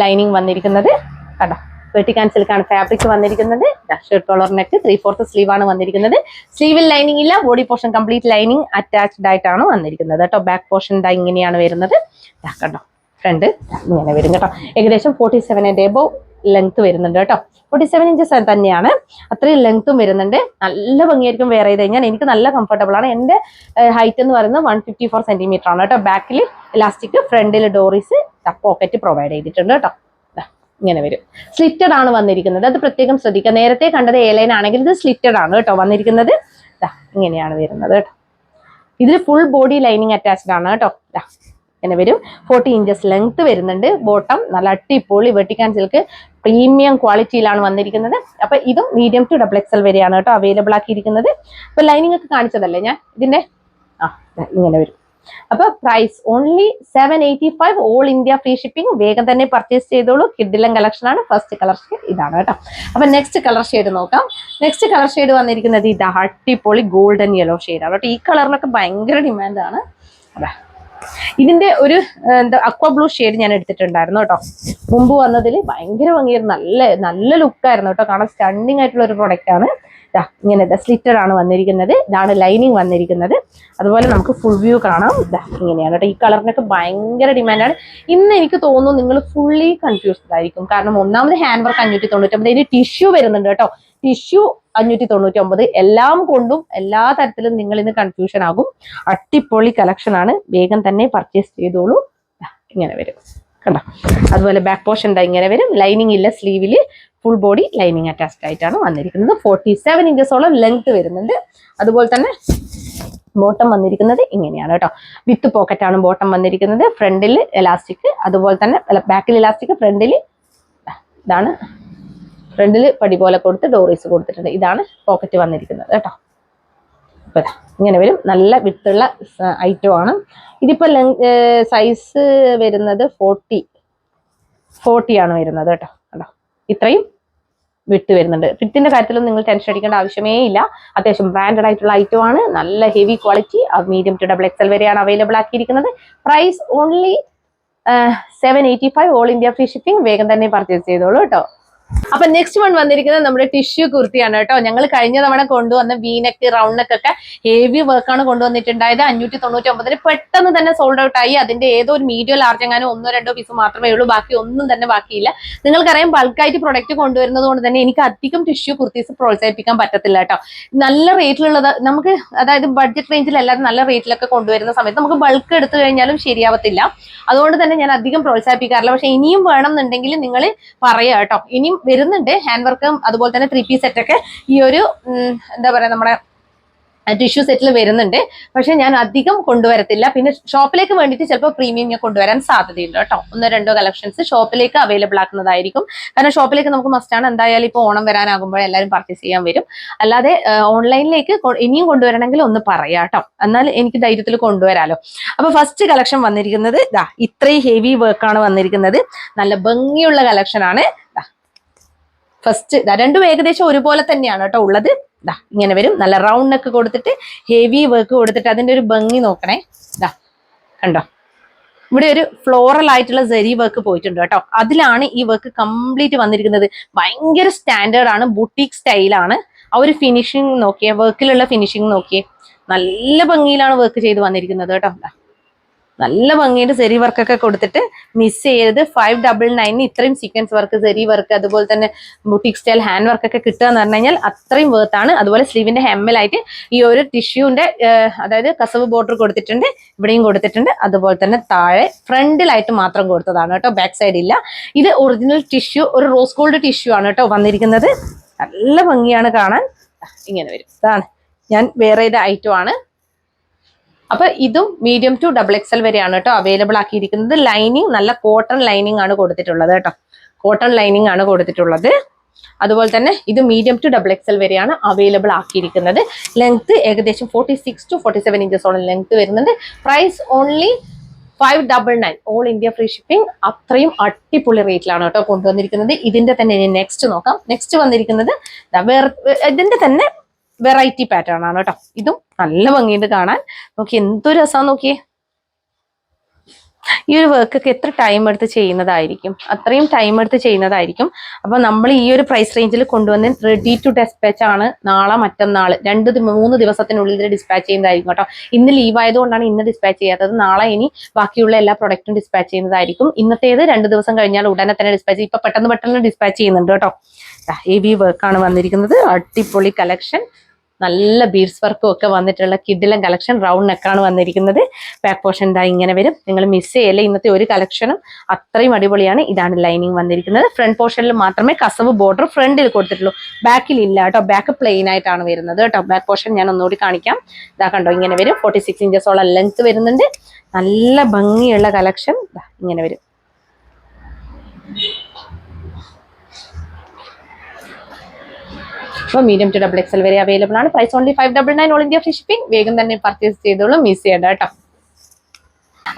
ലൈനിങ് വന്നിരിക്കുന്നത് കേട്ടോ. വെട്ടിക്കാൻ സിൽക്കാണ് ഫാബ്രിക് വന്നിരിക്കുന്നത്. ഷർട്ട് കോളർ നെക്ക് 3/4 സ്ലീവ് ആണ് വന്നിരിക്കുന്നത്. സ്ലീവിൽ ലൈനിങ് ഇല്ല, body portion complete lining attached ആയിട്ടാണ് വന്നിരിക്കുന്നത് കേട്ടോ. ബാക്ക് പോർഷൻ ഇങ്ങനെയാണ് വരുന്നത്. കണ്ടോ, ഫ്രണ്ട് ഇങ്ങനെ വരും കേട്ടോ. ഏകദേശം 47 എബോവ് ലെങ്ത് വരുന്നുണ്ട് കേട്ടോ. 47 ഇഞ്ചസ് തന്നെയാണ്, അത്രയും ലെങ്ത്തും വരുന്നുണ്ട്. നല്ല ഭംഗിയായിരിക്കും വെയർ ചെയ്ത് കഴിഞ്ഞാൽ. എനിക്ക് നല്ല കംഫർട്ടബിൾ ആണ്. എൻ്റെ ഹൈറ്റ് എന്ന് പറയുന്നത് 154 സെന്റിമീറ്റർ ആണ് കേട്ടോ. ബാക്കിൽ ഇലാസ്റ്റിക്, ഫ്രണ്ടിൽ ഡോറീസ്, പോക്കറ്റ് പ്രൊവൈഡ് ചെയ്തിട്ടുണ്ട് കേട്ടോ. ഇങ്ങനെ വരും. സ്ലിറ്റഡ് ആണ് വന്നിരിക്കുന്നത്, അത് പ്രത്യേകം ശ്രദ്ധിക്കുക. നേരത്തെ കണ്ടത് എയർലൈൻ ആണെങ്കിൽ ഇത് സ്ലിറ്റഡ് ആണ് കേട്ടോ വന്നിരിക്കുന്നത്. ഇങ്ങനെയാണ് വരുന്നത് കേട്ടോ. ഇതിൽ ഫുൾ ബോഡി ലൈനിങ് അറ്റാച്ച്ഡ് ആണ് കേട്ടോ. ഇങ്ങനെ വരും. 40 ഇഞ്ചസ് ലെങ്ത് വരുന്നുണ്ട്. ബോട്ടം നല്ല അടിപൊളി വെട്ടിക്കാൻ സിൽക്ക് പ്രീമിയം ക്വാളിറ്റിയിലാണ് വന്നിരിക്കുന്നത്. അപ്പൊ ഇതും മീഡിയം ടു XXL വരെയാണ് കേട്ടോ അവൈലബിൾ ആക്കിയിരിക്കുന്നത്. അപ്പൊ ലൈനിങ് ഒക്കെ കാണിച്ചതല്ലേ ഞാൻ, ഇതിന്റെ ഇങ്ങനെ വരും. അപ്പൊ price only 785, all India free shipping. വേഗം തന്നെ പർച്ചേസ് ചെയ്തോളൂ. കിഡിലൻ കളക്ഷൻ ആണ്. ഫസ്റ്റ് കളർ ഷെയ്ഡ് ഇതാണ് കേട്ടോ. അപ്പൊ നെക്സ്റ്റ് കളർ ഷെയ്ഡ് നോക്കാം. നെക്സ്റ്റ് കളർ ഷെയ്ഡ് വന്നിരിക്കുന്നത് ഇതാ, അടിപൊളി ഗോൾഡൻ യെല്ലോ ഷെയ്ഡാണ് കേട്ടോ. ഈ കളറിനൊക്കെ ഭയങ്കര ഡിമാൻഡാണ്. അതെ, ഇതിന്റെ ഒരു അക്വ ബ്ലൂ ഷെയ്ഡ് ഞാൻ എടുത്തിട്ടുണ്ടായിരുന്നു കേട്ടോ. മുമ്പ് വന്നതിൽ ഭയങ്കര ഭംഗിയായിരുന്നു, നല്ല ലുക്കായിരുന്നു കേട്ടോ. കാണാൻ സ്റ്റണ്ണിങ് ആയിട്ടുള്ള ഒരു പ്രൊഡക്റ്റ് ആണ്. ഇങ്ങനെ സ്ലിറ്റഡ് ആണ് വന്നിരിക്കുന്നത്. ഇതാണ് ലൈനിങ് വന്നിരിക്കുന്നത്. അതുപോലെ നമുക്ക് ഫുൾ വ്യൂ കാണാം. ഇങ്ങനെയാണ് കേട്ടോ. ഈ കളറിനൊക്കെ ഭയങ്കര ഡിമാൻഡാണ്. ഇന്ന് എനിക്ക് തോന്നുന്നു നിങ്ങൾ ഫുള്ളി കൺഫ്യൂസ്ഡ് ആയിരിക്കും. കാരണം ഒന്നാമത് ഹാൻഡ് വർക്ക് 599, ഇതിന് ടിഷ്യൂ വരുന്നുണ്ട് കേട്ടോ. ടിഷ്യൂ 599. എല്ലാം കൊണ്ടും എല്ലാ തരത്തിലും നിങ്ങൾ ഇന്ന് കൺഫ്യൂഷൻ ആകും. അടിപൊളി കളക്ഷൻ ആണ്. വേഗം തന്നെ പർച്ചേസ് ചെയ്തോളൂ. ഇങ്ങനെ വരും കണ്ടോ. അതുപോലെ ബാക്ക് പോർഷൻ ഇങ്ങനെ വരും. ലൈനിങ് ഇല്ല, സ്ലീവില് ഫുൾ ബോഡി ലൈനിങ് അറ്റാച്ച്ഡ് ആയിട്ടാണ് വന്നിരിക്കുന്നത്. 47 ഇഞ്ചസോളം ലെങ്ത് വരുന്നുണ്ട്. അതുപോലെ തന്നെ ബോട്ടം വന്നിരിക്കുന്നത് ഇങ്ങനെയാണ് കേട്ടോ. വിത്ത് പോക്കറ്റ് ആണ് ബോട്ടം വന്നിരിക്കുന്നത്. ഫ്രണ്ടിൽ എലാസ്റ്റിക്, അതുപോലെ തന്നെ ബാക്കിൽ ഇലാസ്റ്റിക്, ഫ്രണ്ടിൽ ഇതാണ്, ഫ്രണ്ടിൽ പടി പോലെ കൊടുത്ത് ഡോറീസ് കൊടുത്തിട്ടുണ്ട്. ഇതാണ് പോക്കറ്റ് വന്നിരിക്കുന്നത് കേട്ടോ. ഇങ്ങനെ വരും. നല്ല വിത്തുള്ള ഐറ്റം ആണ്. ഇതിപ്പോ സൈസ് വരുന്നത് 40 ആണ് വരുന്നത് കേട്ടോ. കണ്ടോ, ഇത്രയും വിട്ട് വരുന്നുണ്ട്. ഫിറ്റിന്റെ കാര്യത്തിലും നിങ്ങൾ ടെൻഷൻ അടിക്കേണ്ട ആവശ്യമേ ഇല്ല. അത്യാവശ്യം ബ്രാൻഡഡ് ആയിട്ടുള്ള ഐറ്റം ആണ്. നല്ല heavy quality. Medium to XXL വരെയാണ് അവൈലബിൾ ആക്കിയിരിക്കുന്നത്. Price only 785, all India free shipping. വേഗം തന്നെ പർച്ചേസ് ചെയ്തോളൂ കേട്ടോ. അപ്പൊ നെക്സ്റ്റ് വൺ വന്നിരിക്കുന്നത് നമ്മുടെ ടിഷ്യൂ കുർത്തിയാണ് കേട്ടോ. ഞങ്ങൾ കഴിഞ്ഞ തവണ കൊണ്ടുവന്ന വീനെക്ക്, റൗണ്ട് നെക്ക് ഒക്കെ ഹെവി വർക്കാണ് കൊണ്ടുവന്നിട്ടുണ്ടായത്. 599 പെട്ടെന്ന് തന്നെ സോൾഡ് ഔട്ട് ആയി. അതിന്റെ ഏതോ ഒരു മീഡിയം ലാർജ് എങ്ങാനും 1-2 പീസ് മാത്രമേ ഉള്ളൂ. ബാക്കി ഒന്നും തന്നെ ബാക്കിയില്ല. നിങ്ങൾക്കറിയാം, ബൾക്കായിട്ട് പ്രൊഡക്റ്റ് കൊണ്ടുവരുന്നത് കൊണ്ട് തന്നെ എനിക്ക് അധികം ടിഷ്യൂ കുർത്തീസ് പ്രോത്സാഹിപ്പിക്കാൻ പറ്റത്തില്ല കേട്ടോ. നല്ല റേറ്റിലുള്ളത് നമുക്ക്, അതായത് ബഡ്ജറ്റ് റേഞ്ചിൽ അല്ലാതെ നല്ല റേറ്റിലൊക്കെ കൊണ്ടുവരുന്ന സമയത്ത് നമുക്ക് ബൾക്ക് എടുത്തു കഴിഞ്ഞാലും ശരിയാവത്തില്ല. അതുകൊണ്ട് തന്നെ ഞാൻ അധികം പ്രോത്സാഹിപ്പിക്കാറില്ല. പക്ഷെ ഇനിയും വേണമെന്നുണ്ടെങ്കിൽ നിങ്ങൾ പറയാ കേട്ടോ. ഇനിയും വരുന്നുണ്ട് ഹാൻഡ് വർക്കും അതുപോലെ തന്നെ 3 പീസ് സെറ്റ് ഒക്കെ ഈ ഒരു എന്താ പറയാ നമ്മുടെ ടിഷ്യൂ സെറ്റിൽ വരുന്നുണ്ട്. പക്ഷെ ഞാൻ അധികം കൊണ്ടുവരത്തില്ല. പിന്നെ ഷോപ്പിലേക്ക് വേണ്ടിയിട്ട് ചിലപ്പോൾ പ്രീമിയം ഞാൻ കൊണ്ടുവരാൻ സാധ്യതയുണ്ട് കേട്ടോ. 1-2 കളക്ഷൻസ് ഷോപ്പിലേക്ക് അവൈലബിൾ ആക്കുന്നതായിരിക്കും. കാരണം ഷോപ്പിലേക്ക് നമുക്ക് മസ്റ്റാണ്. എന്തായാലും ഇപ്പോൾ ഓണം വരാനാകുമ്പോൾ എല്ലാവരും പർച്ചേസ് ചെയ്യാൻ വരും. അല്ലാതെ ഓൺലൈനിലേക്ക് ഇനിയും കൊണ്ടുവരണമെങ്കിൽ ഒന്ന് പറയാം കേട്ടോ. എന്നാൽ എനിക്ക് ധൈര്യത്തിൽ കൊണ്ടുവരാലോ. അപ്പൊ ഫസ്റ്റ് കളക്ഷൻ വന്നിരിക്കുന്നത് ഇത്രയും ഹെവി വർക്കാണ് വന്നിരിക്കുന്നത്. നല്ല ഭംഗിയുള്ള കളക്ഷൻ ആണ്. ഫസ്റ്റ് രണ്ടും ഏകദേശം ഒരുപോലെ തന്നെയാണ് കേട്ടോ ഉള്ളത്. ഇങ്ങനെ വരും. നല്ല റൗണ്ട് നെക്ക് കൊടുത്തിട്ട് ഹെവി വർക്ക് കൊടുത്തിട്ട് അതിന്റെ ഒരു ഭംഗി നോക്കണേ. കണ്ടോ, ഇവിടെ ഒരു ഫ്ലോറൽ ആയിട്ടുള്ള സെരി വർക്ക് പോയിട്ടുണ്ട് കേട്ടോ. അതിലാണ് ഈ വർക്ക് കംപ്ലീറ്റ് വന്നിരിക്കുന്നത്. ഭയങ്കര സ്റ്റാൻഡേർഡ് ആണ്, ബുട്ടീക് സ്റ്റൈലാണ്. ആ ഒരു ഫിനിഷിങ് നോക്കിയേ, വർക്കിലുള്ള ഫിനിഷിങ് നോക്കിയേ. നല്ല ഭംഗിയിലാണ് വർക്ക് ചെയ്ത് വന്നിരിക്കുന്നത് കേട്ടോ. നല്ല ഭംഗിയുടെ സെരി വർക്കൊക്കെ കൊടുത്തിട്ട് മിസ് ചെയ്ത് 599 ഇത്രയും സീക്വൻസ് വർക്ക്, സെരി വർക്ക്, അതുപോലെ തന്നെ ബുട്ടീക് സ്റ്റൈൽ ഹാൻഡ് വർക്ക് ഒക്കെ കിട്ടുക എന്ന് പറഞ്ഞു കഴിഞ്ഞാൽ അത്രയും വേർത്താണ്. അതുപോലെ സ്ലീവിന്റെ ഹെമ്മലായിട്ട് ഈ ഒരു ടിഷ്യൂന്റെ അതായത് കസവ് ബോർഡർ കൊടുത്തിട്ടുണ്ട്, ഇവിടെയും കൊടുത്തിട്ടുണ്ട്. അതുപോലെ തന്നെ താഴെ ഫ്രണ്ടിലായിട്ട് മാത്രം കൊടുത്തതാണ് കേട്ടോ, ബാക്ക് സൈഡ് ഇല്ല. ഇത് ഒറിജിനൽ ടിഷ്യൂ, ഒരു റോസ് ഗോൾഡ് ടിഷ്യൂ ആണ് കേട്ടോ വന്നിരിക്കുന്നത്. നല്ല ഭംഗിയാണ് കാണാൻ. ഇങ്ങനെ വരും. ഇതാണ് ഞാൻ വേറെ ചെയ്ത ഐറ്റം ആണ്. അപ്പൊ ഇതും മീഡിയം ടു XXL വരെയാണ് കേട്ടോ അവൈലബിൾ ആക്കിയിരിക്കുന്നത്. ലൈനിങ് നല്ല കോട്ടൺ ലൈനിങ് ആണ് കൊടുത്തിട്ടുള്ളത് കേട്ടോ. കോട്ടൺ ലൈനിങ് ആണ് കൊടുത്തിട്ടുള്ളത്. അതുപോലെ തന്നെ ഇത് മീഡിയം ടു XXL വരെയാണ് അവൈലബിൾ ആക്കിയിരിക്കുന്നത്. ലെങ്ത് ഏകദേശം 46 to 47 ഇഞ്ചസോളം ലെങ്ത് വരുന്നുണ്ട്. Price only 599, all India free shipping. അത്രയും അടിപൊളി റേറ്റിലാണ് കേട്ടോ കൊണ്ടുവന്നിരിക്കുന്നത്. ഇതിന്റെ തന്നെ നെക്സ്റ്റ് നോക്കാം. നെക്സ്റ്റ് വന്നിരിക്കുന്നത് ഇതിന്റെ തന്നെ വെറൈറ്റി പാറ്റേൺ ആണ് കേട്ടോ. ഇതും നല്ല ഭംഗിയുണ്ട് കാണാൻ. നോക്കി എന്തൊരു രസമാണ് നോക്കിയേ. ഈ ഒരു വർക്കൊക്കെ എത്ര ടൈം എടുത്ത് ചെയ്യുന്നതായിരിക്കും, അത്രയും ടൈം എടുത്ത് ചെയ്യുന്നതായിരിക്കും. അപ്പൊ നമ്മൾ ഈ ഒരു പ്രൈസ് റേഞ്ചിൽ കൊണ്ടുവന്ന് റെഡി ടു ഡിസ്പാച്ച് ആണ്. നാളെ മറ്റന്നാൾ 2-3 ദിവസത്തിനുള്ളിൽ ഇത് ഡിസ്പാച്ച് ചെയ്യുന്നതായിരിക്കും കേട്ടോ. ഇന്ന് ലീവ് ആയതുകൊണ്ടാണ് ഇന്ന് ഡിസ്പാച്ച് ചെയ്യാത്തത്. നാളെ ഇനി ബാക്കിയുള്ള എല്ലാ പ്രൊഡക്റ്റും ഡിസ്പാച്ച് ചെയ്യുന്നതായിരിക്കും. ഇന്നത്തേത് 2 ദിവസം കഴിഞ്ഞാൽ ഉടനെ തന്നെ ഡിസ്പാച്ച്, ഇപ്പൊ പെട്ടെന്ന് ഡിസ്പാച്ച് ചെയ്യുന്നുണ്ട് കേട്ടോ. ഹെവി വർക്കാണ് വന്നിരിക്കുന്നത്, അടിപൊളി കളക്ഷൻ, നല്ല ബീഡ്സ് വർക്കും ഒക്കെ വന്നിട്ടുള്ള കിഡിലൻ കളക്ഷൻ. റൗണ്ട് നെക്കാണ് വന്നിരിക്കുന്നത്. ബാക്ക് പോർഷൻ ഇതാ ഇങ്ങനെ വരും. നിങ്ങൾ മിസ് ചെയ്യല്ലേ, ഇന്നത്തെ ഒരു കളക്ഷനും അത്രയും അടിപൊളിയാണ്. ഇതാണ് ലൈനിങ് വന്നിരിക്കുന്നത്. ഫ്രണ്ട് പോർഷനിൽ മാത്രമേ കസവ് ബോർഡർ ഫ്രണ്ടിൽ കൊടുത്തിട്ടുള്ളൂ, ബാക്കിൽ ഇല്ല കേട്ടോ. ബാക്ക് പ്ലെയിൻ ആയിട്ടാണ് വരുന്നത് കേട്ടോ. ബാക്ക് പോർഷൻ ഞാൻ ഒന്നുകൂടി കാണിക്കാം. ഇതാ കണ്ടോ, ഇങ്ങനെ വരും. 46 ഇഞ്ചസോളം ലെങ്ത് വരുന്നുണ്ട്. നല്ല ഭംഗിയുള്ള കളക്ഷൻ ഇങ്ങനെ വരും. അപ്പോൾ മീഡിയം ടു XXL വരെ അവൈലബിൾ ആണ്. Price only 599, all India free shipping. വേഗം തന്നെ പർച്ചേസ് ചെയ്തോളൂ, മിസ് ചെയ്യണ്ട കേട്ടോ.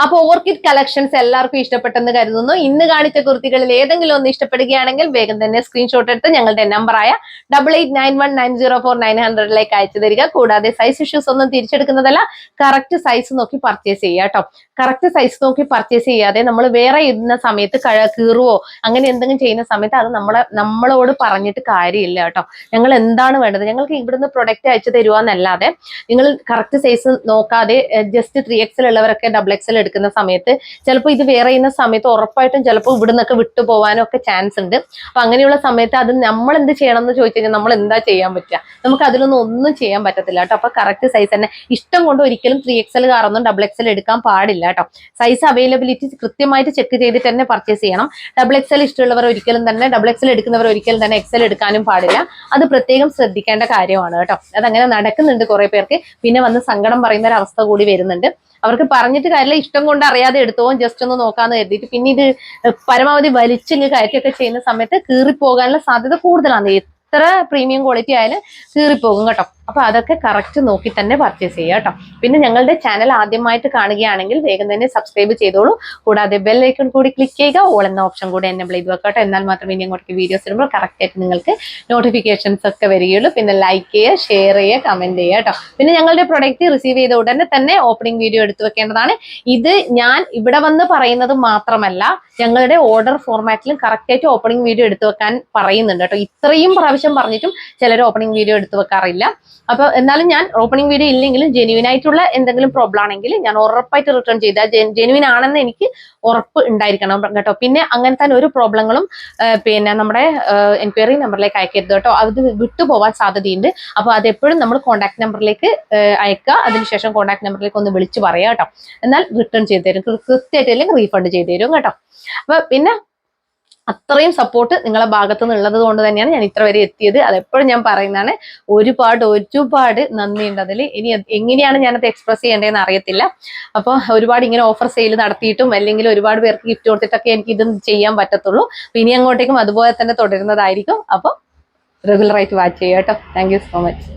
അപ്പൊ ഓർക്കിഡ് കളക്ഷൻസ് എല്ലാവർക്കും ഇഷ്ടപ്പെട്ടെന്ന് കരുതുന്നു. ഇന്ന് കാണിച്ച കുർത്തികളിൽ ഏതെങ്കിലും ഒന്ന് ഇഷ്ടപ്പെടുകയാണെങ്കിൽ വേഗം തന്നെ സ്ക്രീൻഷോട്ട് എടുത്ത് ഞങ്ങളുടെ നമ്പറായ 8891904900 അയച്ചു തരിക. കൂടാതെ സൈസ് ഇഷ്യൂസ് ഒന്നും തിരിച്ചെടുക്കുന്നതല്ല, കറക്റ്റ് സൈസ് നോക്കി പർച്ചേസ് ചെയ്യുക കേട്ടോ. കറക്റ്റ് സൈസ് നോക്കി പർച്ചേസ് ചെയ്യാതെ നമ്മൾ വേറെ ഇടുന്ന സമയത്ത് കീറുവോ അങ്ങനെ എന്തെങ്കിലും ചെയ്യുന്ന സമയത്ത് അത് നമ്മളോട് പറഞ്ഞിട്ട് കാര്യമില്ല കേട്ടോ. ഞങ്ങൾ എന്താണ് വേണ്ടത്, ഞങ്ങൾക്ക് ഇവിടുന്ന് പ്രൊഡക്റ്റ് അയച്ചു തരുവാന്നല്ലാതെ നിങ്ങൾ കറക്റ്റ് സൈസ് നോക്കാതെ ജസ്റ്റ് 3XL ഉള്ളവരൊക്കെ XXL എടുക്കുന്ന സമയത്ത് ചിലപ്പോൾ ഇത് വേറെ ചെയ്യുന്ന സമയത്ത് ഉറപ്പായിട്ടും ചിലപ്പോൾ ഇവിടുന്നൊക്കെ വിട്ടുപോകാനും ഒക്കെ ചാൻസ് ഉണ്ട്. അപ്പൊ അങ്ങനെയുള്ള സമയത്ത് അത് നമ്മൾ എന്ത് ചെയ്യണം എന്ന് ചോദിച്ചു കഴിഞ്ഞാൽ നമ്മൾ എന്താ ചെയ്യാൻ പറ്റുക, നമുക്ക് അതിലൊന്നും ഒന്നും ചെയ്യാൻ പറ്റത്തില്ല കേട്ടോ. അപ്പൊ കറക്റ്റ് സൈസ് തന്നെ, ഇഷ്ടം കൊണ്ട് ഒരിക്കലും 3XL കാറൊന്നും XXL എടുക്കാൻ പാടില്ല കേട്ടോ. സൈസ് അവൈലബിലിറ്റി കൃത്യമായിട്ട് ചെക്ക് ചെയ്തിട്ട് തന്നെ പർച്ചേസ് ചെയ്യണം. XXL ഇഷ്ടമുള്ളവർ ഒരിക്കലും തന്നെ, XXL എടുക്കുന്നവർ ഒരിക്കലും തന്നെ XL എടുക്കാനും പാടില്ല. അത് പ്രത്യേകം ശ്രദ്ധിക്കേണ്ട കാര്യമാണ് കേട്ടോ. അതങ്ങനെ നടക്കുന്നുണ്ട് കുറെ പേർക്ക്, പിന്നെ വന്ന് സങ്കടം പറയുന്ന ഒരു അവസ്ഥ കൂടി വരുന്നുണ്ട്. അവർക്ക് പറഞ്ഞിട്ട് കാര്യമില്ല, ഇഷ്ടം കൊണ്ട് അറിയാതെ എടുത്തോ ജസ്റ്റ് ഒന്ന് നോക്കാന്ന് കരുതിയിട്ട് പിന്നെ ഇത് പരമാവധി വലിച്ചിങ്ങ് കയറ്റൊക്കെ ചെയ്യുന്ന സമയത്ത് കീറിപ്പോകാനുള്ള സാധ്യത കൂടുതലാണ്. എത്ര പ്രീമിയം ക്വാളിറ്റി ആയാലും കീറിപ്പോകും കേട്ടോ. അപ്പൊ അതൊക്കെ കറക്റ്റ് നോക്കി തന്നെ പർച്ചേസ് ചെയ്യുക കേട്ടോ. പിന്നെ ഞങ്ങളുടെ ചാനൽ ആദ്യമായിട്ട് കാണുകയാണെങ്കിൽ വേഗം തന്നെ സബ്സ്ക്രൈബ് ചെയ്തോളൂ. കൂടാതെ ബെൽ ഐക്കൺ കൂടി ക്ലിക്ക് ചെയ്യുക, ഓൾ എന്ന ഓപ്ഷൻ കൂടി എനേബിൾ ചെയ്ത് വെക്കട്ടോ. എന്നാൽ മാത്രമേ ഇനി അങ്ങോട്ടേക്ക് വീഡിയോസ് ഇടുമ്പോൾ കറക്റ്റ് ആയിട്ട് നിങ്ങൾക്ക് നോട്ടിഫിക്കേഷൻസ് ഒക്കെ വരികയുള്ളൂ. പിന്നെ ലൈക്ക് ചെയ്യുക, ഷെയർ ചെയ്യുക, കമന്റ് ചെയ്യുക കേട്ടോ. പിന്നെ ഞങ്ങളുടെ പ്രൊഡക്റ്റ് റിസീവ് ചെയ്ത ഉടനെ തന്നെ ഓപ്പണിംഗ് വീഡിയോ എടുത്തു വെക്കേണ്ടതാണ്. ഇത് ഞാൻ ഇവിടെ വന്ന് പറയുന്നത് മാത്രമല്ല, ഞങ്ങളുടെ ഓർഡർ ഫോർമാറ്റിലും കറക്റ്റ് ആയിട്ട് ഓപ്പണിംഗ് വീഡിയോ എടുത്തു വെക്കാൻ പറയുന്നുണ്ട് കേട്ടോ. ഇത്രയും പ്രാവശ്യം പറഞ്ഞിട്ടും ചിലർ ഓപ്പണിംഗ് വീഡിയോ എടുത്തു വെക്കാറില്ല. അപ്പൊ എന്നാലും ഞാൻ ഓപ്പണിംഗ് വീഡിയോ ഇല്ലെങ്കിലും ജെന്യുവിൻ ആയിട്ടുള്ള എന്തെങ്കിലും പ്രോബ്ലം ആണെങ്കിൽ ഞാൻ ഉറപ്പായിട്ട് റിട്ടേൺ ചെയ്താൽ ജെന്യുവിൻ ആണെന്ന് എനിക്ക് ഉറപ്പ് ഉണ്ടായിരിക്കണം കേട്ടോ. പിന്നെ അങ്ങനത്തെ ഒരു പ്രോബ്ലങ്ങളും പിന്നെ നമ്മുടെ എൻക്വയറി നമ്പറിലേക്ക് അയക്കരുത് കേട്ടോ. അത് വിട്ടുപോകാൻ സാധ്യതയുണ്ട്. അപ്പൊ അത് എപ്പോഴും നമ്മൾ കോൺടാക്ട് നമ്പറിലേക്ക് അയക്കുക. അതിനുശേഷം കോൺടാക്ട് നമ്പറിലേക്ക് ഒന്ന് വിളിച്ച് പറയാം കേട്ടോ. എന്നാൽ റിട്ടേൺ ചെയ്ത് തരും, കൃത്യമായിട്ട് അല്ലെങ്കിൽ റീഫണ്ട് ചെയ്ത് തരും കേട്ടോ. അപ്പൊ പിന്നെ അത്രയും സപ്പോർട്ട് നിങ്ങളെ ഭാഗത്തു നിന്നുള്ളത് കൊണ്ട് തന്നെയാണ് ഞാൻ ഇത്ര വരെ എത്തിയത്. അതെപ്പോഴും ഞാൻ പറയുന്നതാണ്. ഒരുപാട് നന്ദിയുണ്ട് അതിൽ. ഇനി എങ്ങനെയാണ് ഞാനത് എക്സ്പ്രസ് ചെയ്യേണ്ടതെന്ന് അറിയത്തില്ല. അപ്പോൾ ഒരുപാട് ഇങ്ങനെ ഓഫർ സെയിൽ നടത്തിയിട്ടും അല്ലെങ്കിൽ ഒരുപാട് പേർക്ക് ഗിഫ്റ്റ് കൊടുത്തിട്ടൊക്കെ എനിക്ക് ഇത് ചെയ്യാൻ പറ്റത്തുള്ളൂ. ഇനി അങ്ങോട്ടേക്കും അതുപോലെ തന്നെ തുടരുന്നതായിരിക്കും. അപ്പോൾ റെഗുലറായിട്ട് വാച്ച് ചെയ്യുക കേട്ടോ. Thank you so much.